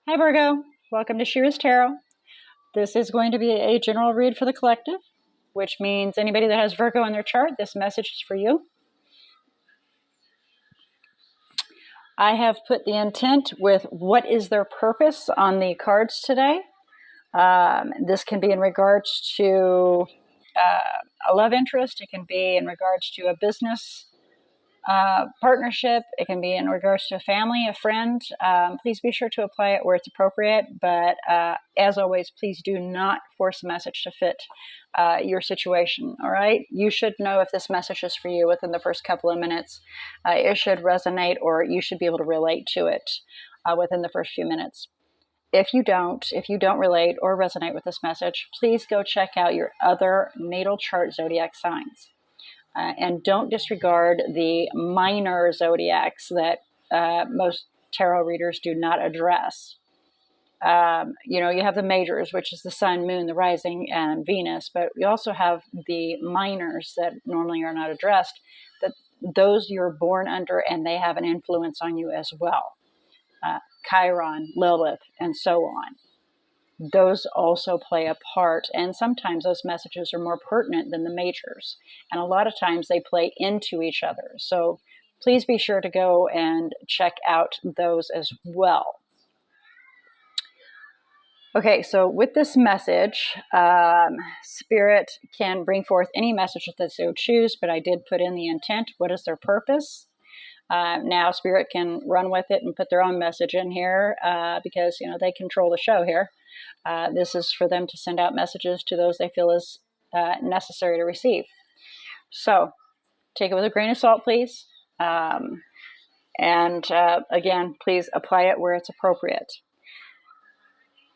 Hi Virgo, welcome to She-ruhz Tarot. This is going to be a general read for the collective, which means anybody that has Virgo in their chart, this message is for you. I have put the intent with what is their purpose on the cards today. This can be in regards to a love interest. It can be in regards to a business partnership. It can be in regards to a family, a friend. Please be sure to apply it where it's appropriate. But as always, please do not force a message to fit your situation. All right. You should know if this message is for you within the first couple of minutes. It should resonate, or you should be able to relate to it within the first few minutes. If you don't relate or resonate with this message, please go check out your other natal chart zodiac signs. And don't disregard the minor zodiacs that most tarot readers do not address. You have the majors, which is the sun, moon, the rising, and Venus, but we also have the minors that normally are not addressed, that those you're born under, and they have an influence on you as well. Chiron, Lilith, and so on. Those also play a part, and sometimes those messages are more pertinent than the majors, and a lot of times they play into each other. So please be sure to go and check out those as well. Okay, so with this message, Spirit can bring forth any message that they so choose, but I did put in the intent. What is their purpose? Now Spirit can run with it and put their own message in here because they control the show here. This is for them to send out messages to those they feel is necessary to receive. So take it with a grain of salt, please. And again, please apply it where it's appropriate.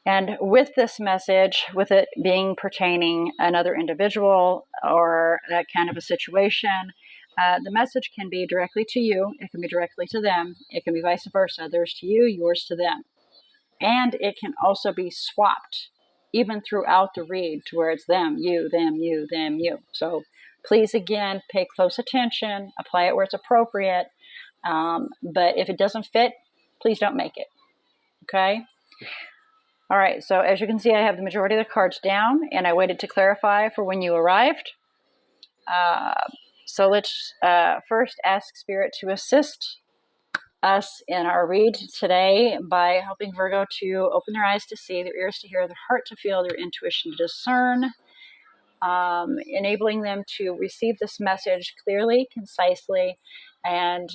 And with this message, with it being pertaining another individual or that kind of a situation, the message can be directly to you. It can be directly to them. It can be vice versa. Theirs to you, yours to them. And it can also be swapped even throughout the read to where it's them, you, them, you, them, you. So please, again, pay close attention, apply it where it's appropriate. But if it doesn't fit, please don't make it. Okay? All right. So as you can see, I have the majority of the cards down, and I waited to clarify for when you arrived. So let's first ask Spirit to assist us in our read today by helping Virgo to open their eyes to see, their ears to hear, their heart to feel, their intuition to discern, enabling them to receive this message clearly, concisely, and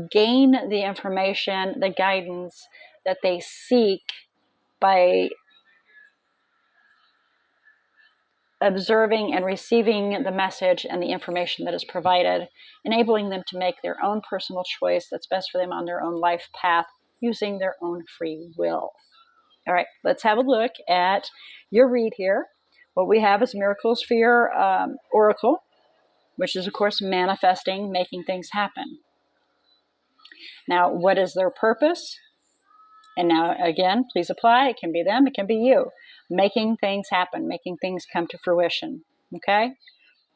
gain the information, the guidance that they seek by observing and receiving the message and the information that is provided, enabling them to make their own personal choice that's best for them on their own life path using their own free will. All right, let's have a look at your read here. What we have is miracles for your oracle, which is, of course, manifesting, making things happen. Now, what is their purpose? And now, again, please apply. It can be them, it can be you. Making things happen, making things come to fruition. Okay?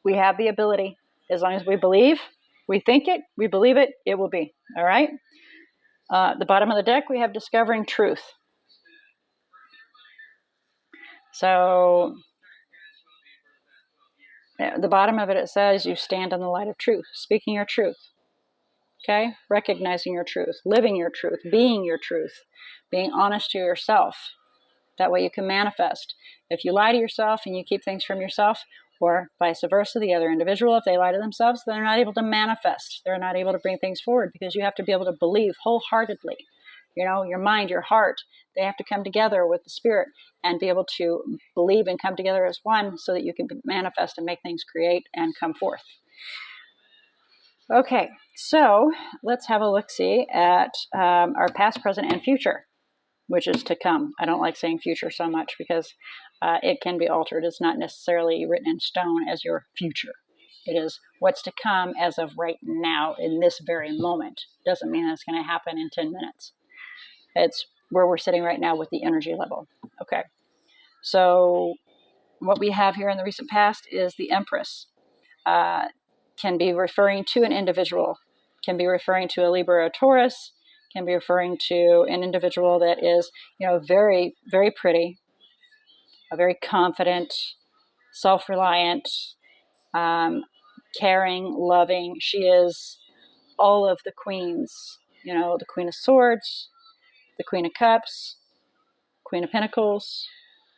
We have the ability. As long as we believe, we think it, we believe it, it will be. All right? The bottom of the deck, we have discovering truth. So, the bottom of it, it says you stand in the light of truth, speaking your truth. Okay? Recognizing your truth, living your truth, being honest to yourself. That way you can manifest. If you lie to yourself and you keep things from yourself, or vice versa, the other individual, if they lie to themselves, they're not able to manifest. They're not able to bring things forward because you have to be able to believe wholeheartedly. Your mind, your heart, they have to come together with the Spirit and be able to believe and come together as one so that you can manifest and make things create and come forth. Okay, so let's have a look-see at our past, present, and future, which is to come. I don't like saying future so much because it can be altered. It's not necessarily written in stone as your future. It is what's to come as of right now in this very moment. Doesn't mean it's going to happen in 10 minutes. It's where we're sitting right now with the energy level. Okay. So what we have here in the recent past is the Empress. Can be referring to an individual, can be referring to a Libra or a Taurus, can be referring to an individual that is, very, very pretty, very confident, self-reliant, caring, loving. She is all of the queens, the Queen of Swords, the Queen of Cups, Queen of Pentacles,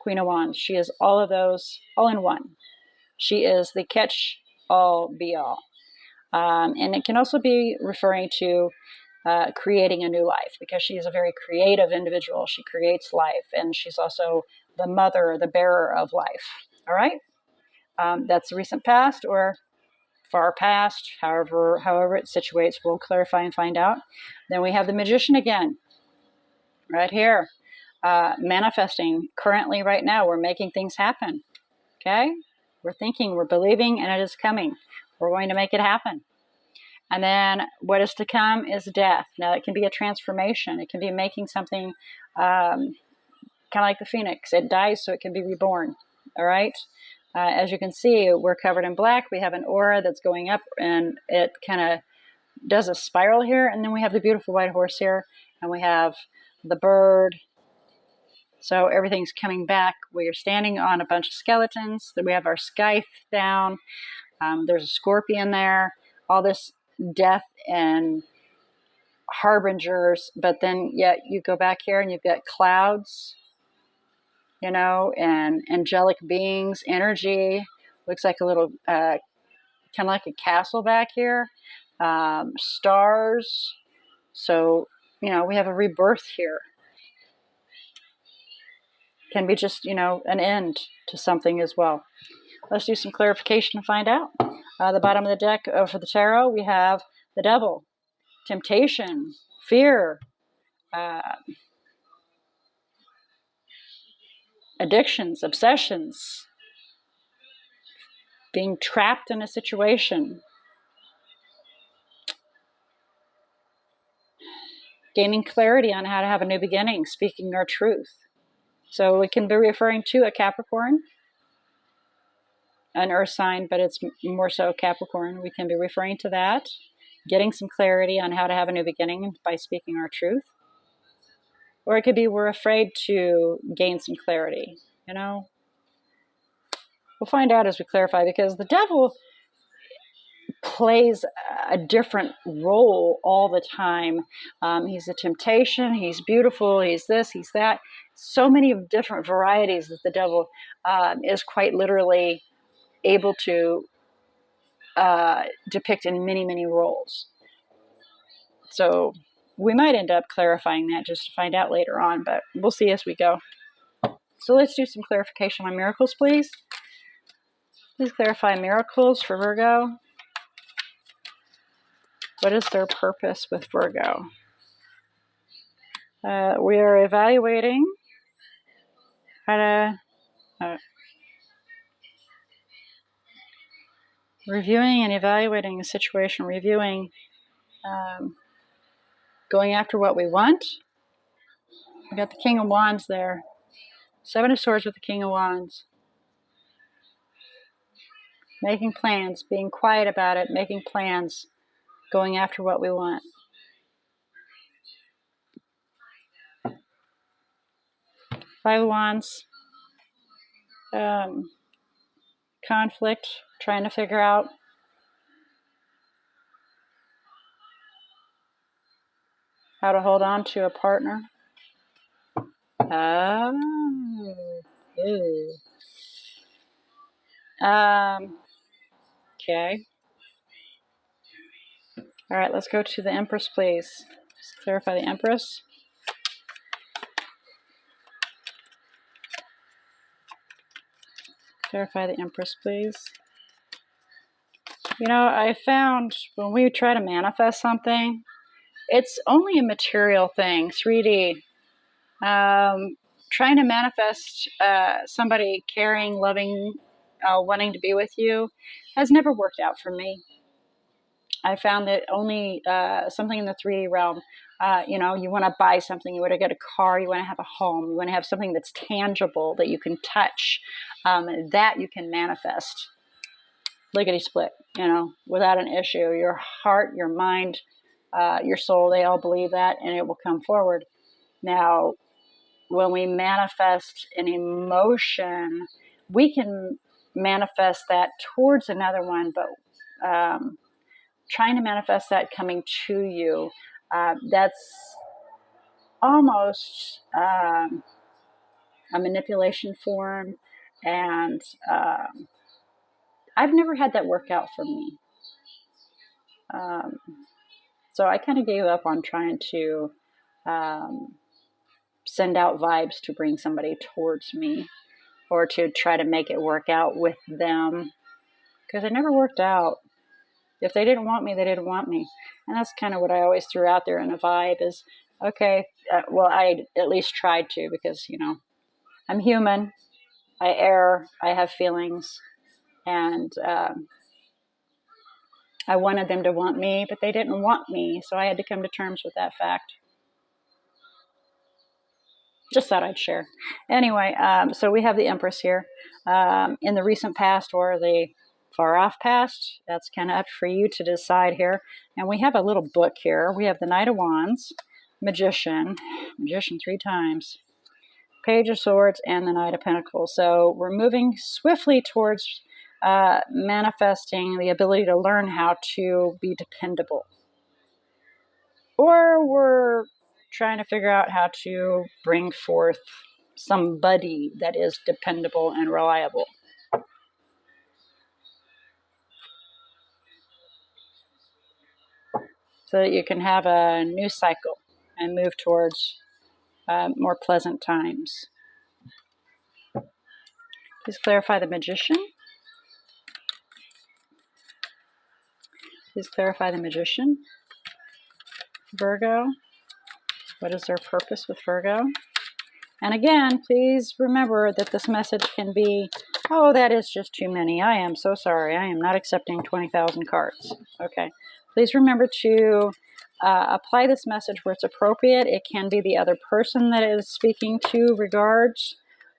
Queen of Wands. She is all of those, all in one. She is the catch-all, be-all. And it can also be referring to creating a new life, because she is a very creative individual. She creates life, and she's also the mother, the bearer of life. All right? That's the recent past or far past, however it situates. We'll clarify and find out. Then we have the Magician again, right here. Manifesting currently right now. We're making things happen. Okay? We're thinking, we're believing, and it is coming. We're going to make it happen. And then what is to come is death. Now, it can be a transformation. It can be making something kind of like the phoenix. It dies so it can be reborn. All right? As you can see, we're covered in black. We have an aura that's going up, and it kind of does a spiral here. And then we have the beautiful white horse here, and we have the bird. So everything's coming back. We are standing on a bunch of skeletons. We have our scythe down. There's a scorpion there. All this death and harbingers. But then yet you go back here and you've got clouds, and angelic beings, energy. Looks like a little, kind of like a castle back here. Stars. So, we have a rebirth here. Can be just, an end to something as well. Let's do some clarification to find out. The bottom of the deck for the tarot, we have the devil, temptation, fear, addictions, obsessions, being trapped in a situation, gaining clarity on how to have a new beginning, speaking our truth. So it can be referring to a Capricorn, an earth sign, but it's more so Capricorn. We can be referring to that, getting some clarity on how to have a new beginning by speaking our truth. Or it could be we're afraid to gain some clarity, We'll find out as we clarify, because the devil plays a different role all the time. He's a temptation, he's beautiful, he's this, he's that. So many different varieties that the devil is quite literally able to depict in many, many roles. So we might end up clarifying that just to find out later on, but we'll see as we go. So let's do some clarification on miracles, please. Please clarify miracles for Virgo. What is their purpose with Virgo? We are evaluating how to reviewing and evaluating a situation, going after what we want. We got the King of Wands there. Seven of Swords with the King of Wands. Making plans, being quiet about it, making plans, going after what we want. Five of Wands. Conflict, trying to figure out how to hold on to a partner. Okay. All right, let's go to the Empress, please. Just clarify the Empress. Clarify the Empress, please. I found when we try to manifest something, it's only a material thing, 3D. Trying to manifest somebody caring, loving, wanting to be with you has never worked out for me. I found that only something in the 3D realm, you want to buy something, you want to get a car, you want to have a home, you want to have something that's tangible that you can touch, that you can manifest. Lickety split, without an issue. Your heart, your mind, your soul, they all believe that, and it will come forward. Now, when we manifest an emotion, we can manifest that towards another one, but trying to manifest that coming to you, that's almost a manipulation form, and I've never had that work out for me. So I kind of gave up on trying to send out vibes to bring somebody towards me, or to try to make it work out with them, because it never worked out. If they didn't want me, they didn't want me. And that's kind of what I always threw out there in a vibe is, okay, well, I at least tried to, because, I'm human. I err. I have feelings. And I wanted them to want me, but they didn't want me. So I had to come to terms with that fact. Just thought I'd share. Anyway, so we have the Empress here. In the recent past or the far off past, that's kind of up for you to decide here. And we have a little book here. We have the Knight of Wands, Magician 3 times, Page of Swords, and the Knight of Pentacles. So we're moving swiftly towards manifesting the ability to learn how to be dependable. Or we're trying to figure out how to bring forth somebody that is dependable and reliable. So that you can have a new cycle and move towards more pleasant times. Please clarify the Magician. Please clarify the Magician. Virgo. What is their purpose with Virgo? And again, please remember that this message can be, oh, that is just too many. I am so sorry. I am not accepting 20,000 cards. Okay. Please remember to apply this message where it's appropriate. It can be the other person that is speaking to regards,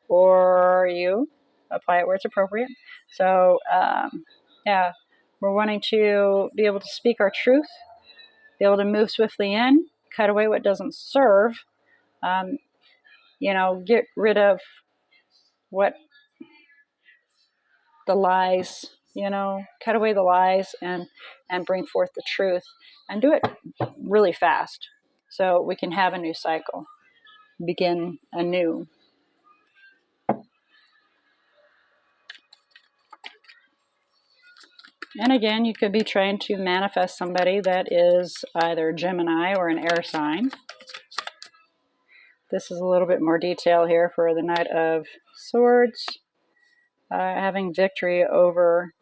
or you apply it where it's appropriate. So, yeah, we're wanting to be able to speak our truth, be able to move swiftly in, cut away what doesn't serve. Get rid of what the lies, cut away the lies and bring forth the truth, and do it really fast so we can have a new cycle, begin anew. And again, you could be trying to manifest somebody that is either Gemini or an air sign. This is a little bit more detail here for the Knight of Swords. Having victory over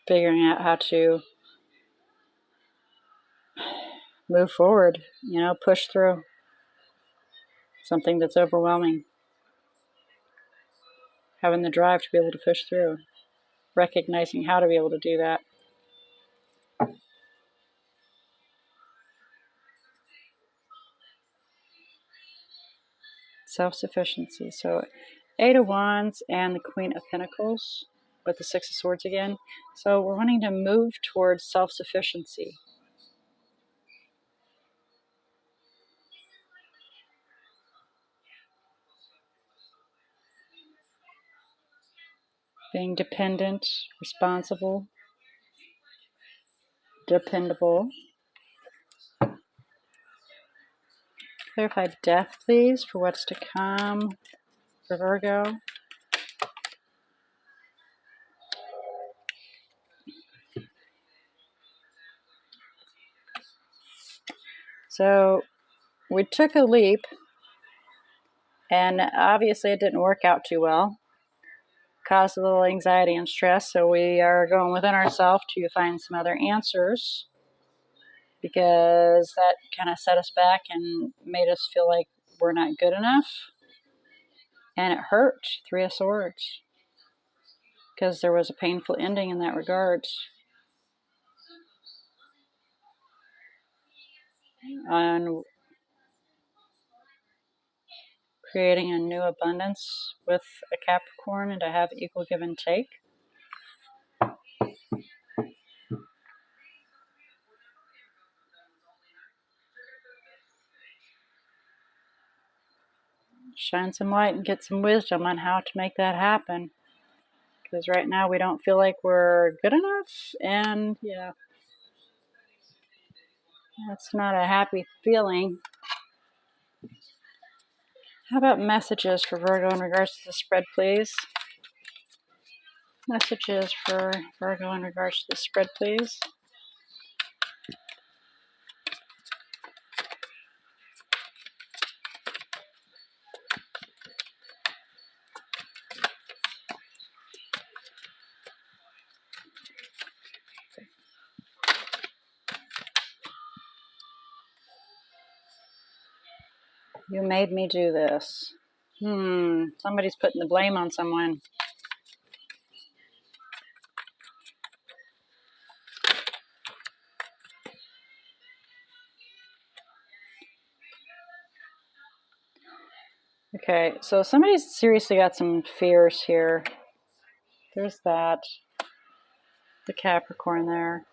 figuring out how to move forward, push through something that's overwhelming. Having the drive to be able to push through, recognizing how to be able to do that. Self-sufficiency. So 8 of Wands and the Queen of Pentacles with the 6 of Swords again. So we're wanting to move towards self-sufficiency. Being dependent, responsible, dependable. Clarify death, please, for what's to come for Virgo. So we took a leap, and obviously it didn't work out too well. Caused a little anxiety and stress, so we are going within ourselves to find some other answers, because that kind of set us back and made us feel like we're not good enough. And it hurt, 3 of Swords, because there was a painful ending in that regard. On creating a new abundance with a Capricorn, and to have equal give and take. shine some light and get some wisdom on how to make that happen. Because right now we don't feel like we're good enough, and yeah, that's not a happy feeling. How about messages for Virgo in regards to the spread, please? Messages for Virgo in regards to the spread, please. You made me do this. Somebody's putting the blame on someone. Okay, so somebody's seriously got some fears here. There's that. The Capricorn there.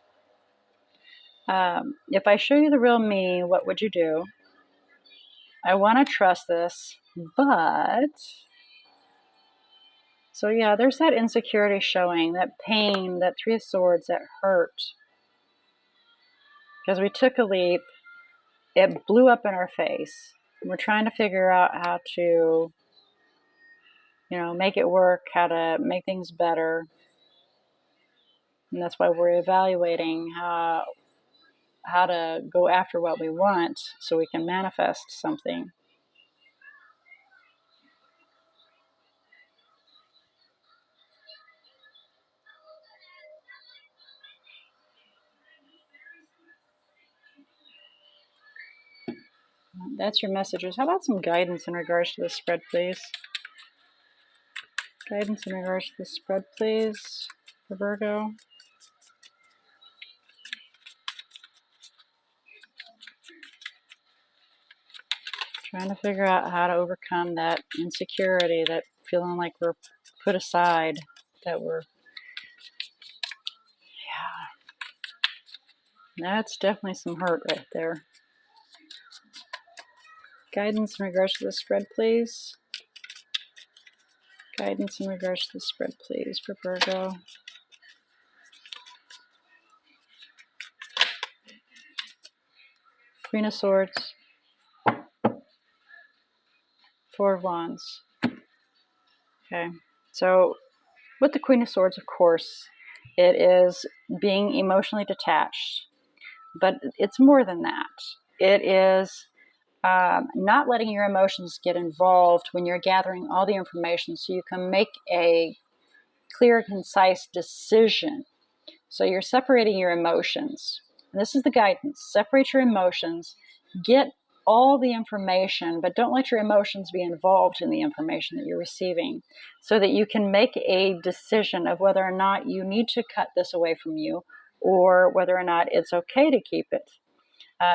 If I show you the real me, what would you do? I want to trust this, but... So yeah, there's that insecurity showing, that pain, that Three of Swords, that hurt. Because we took a leap, it blew up in our face. We're trying to figure out how to, make it work, how to make things better. And that's why we're evaluating how to go after what we want so we can manifest something. That's your messages. How about some guidance in regards to the spread, please? Guidance in regards to the spread, please, for Virgo. Trying to figure out how to overcome that insecurity, that feeling like we're put aside, that we're... Yeah. That's definitely some hurt right there. Guidance in regards to the spread, please. Guidance in regards to the spread, please, for Virgo. Queen of Swords. Four of Wands. Okay, so with the Queen of Swords, of course, it is being emotionally detached. But it's more than that. It is not letting your emotions get involved when you're gathering all the information so you can make a clear, concise decision. So you're separating your emotions. And this is the guidance. Separate your emotions. Get all the information, but don't let your emotions be involved in the information that you're receiving, so that you can make a decision of whether or not you need to cut this away from you, or whether or not it's okay to keep it.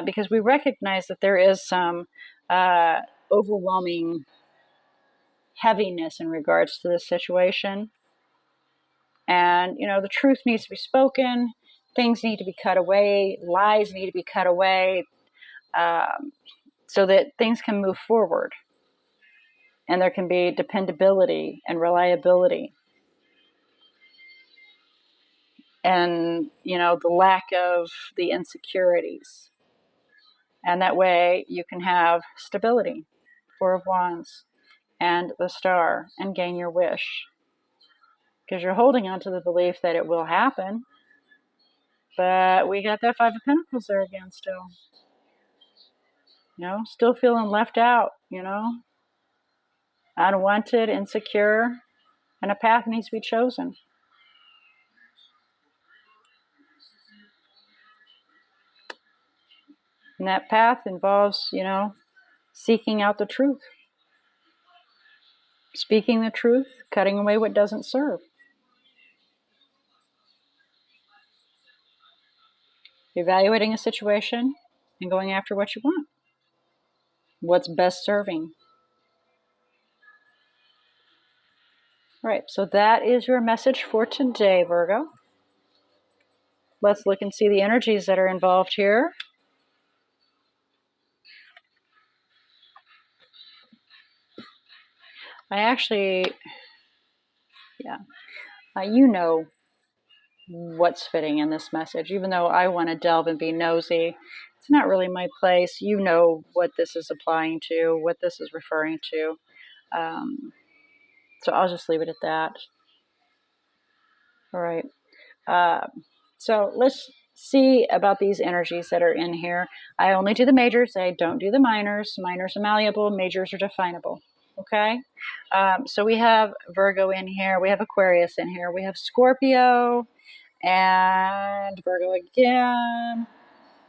Because we recognize that there is some overwhelming heaviness in regards to this situation. And, the truth needs to be spoken. Things need to be cut away. Lies need to be cut away, so that things can move forward. And there can be dependability and reliability. And, the lack of the insecurities. And that way you can have stability. Four of Wands and the Star, and gain your wish. Because you're holding on to the belief that it will happen. But we got that Five of Pentacles there again still. Still feeling left out, unwanted, insecure, and a path needs to be chosen. And that path involves, seeking out the truth. Speaking the truth, cutting away what doesn't serve. Evaluating a situation and going after what you want. What's best serving. Right, so that is your message for today, Virgo. Let's look and see the energies that are involved here. I actually, yeah, you know what's fitting in this message, even though I want to delve and be nosy. It's not really my place. You know what this is applying to, what this is referring to. So I'll just leave it at that. All right. Uh, so let's see about these energies that are in here. I only do the majors. I don't do the minors. Minors are malleable. Majors are definable. Okay. So we have Virgo in here. We have Aquarius in here. We have Scorpio and Virgo again.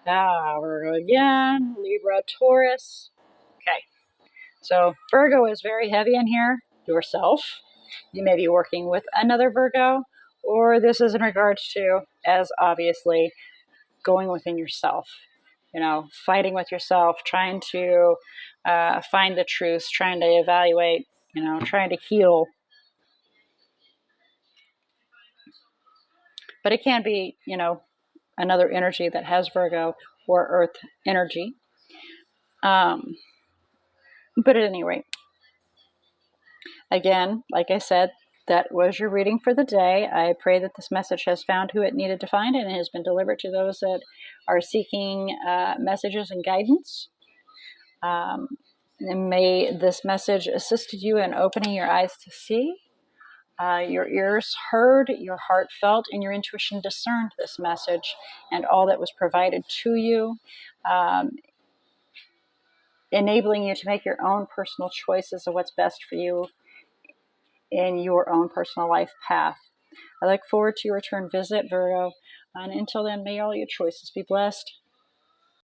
Virgo again. Libra, Taurus. Okay. So Virgo is very heavy in here. Yourself. You may be working with another Virgo, or this is in regards to, as obviously, going within yourself. Fighting with yourself, trying to find the truth, trying to evaluate, trying to heal. But it can be, another energy that has Virgo or Earth energy. But at any rate, again, like I said, that was your reading for the day. I pray that this message has found who it needed to find and has been delivered to those that are seeking messages and guidance. And may this message assist you in opening your eyes to see, your ears heard, your heart felt, and your intuition discerned this message and all that was provided to you, enabling you to make your own personal choices of what's best for you in your own personal life path. I look forward to your return visit, Virgo. And until then, may all your choices be blessed.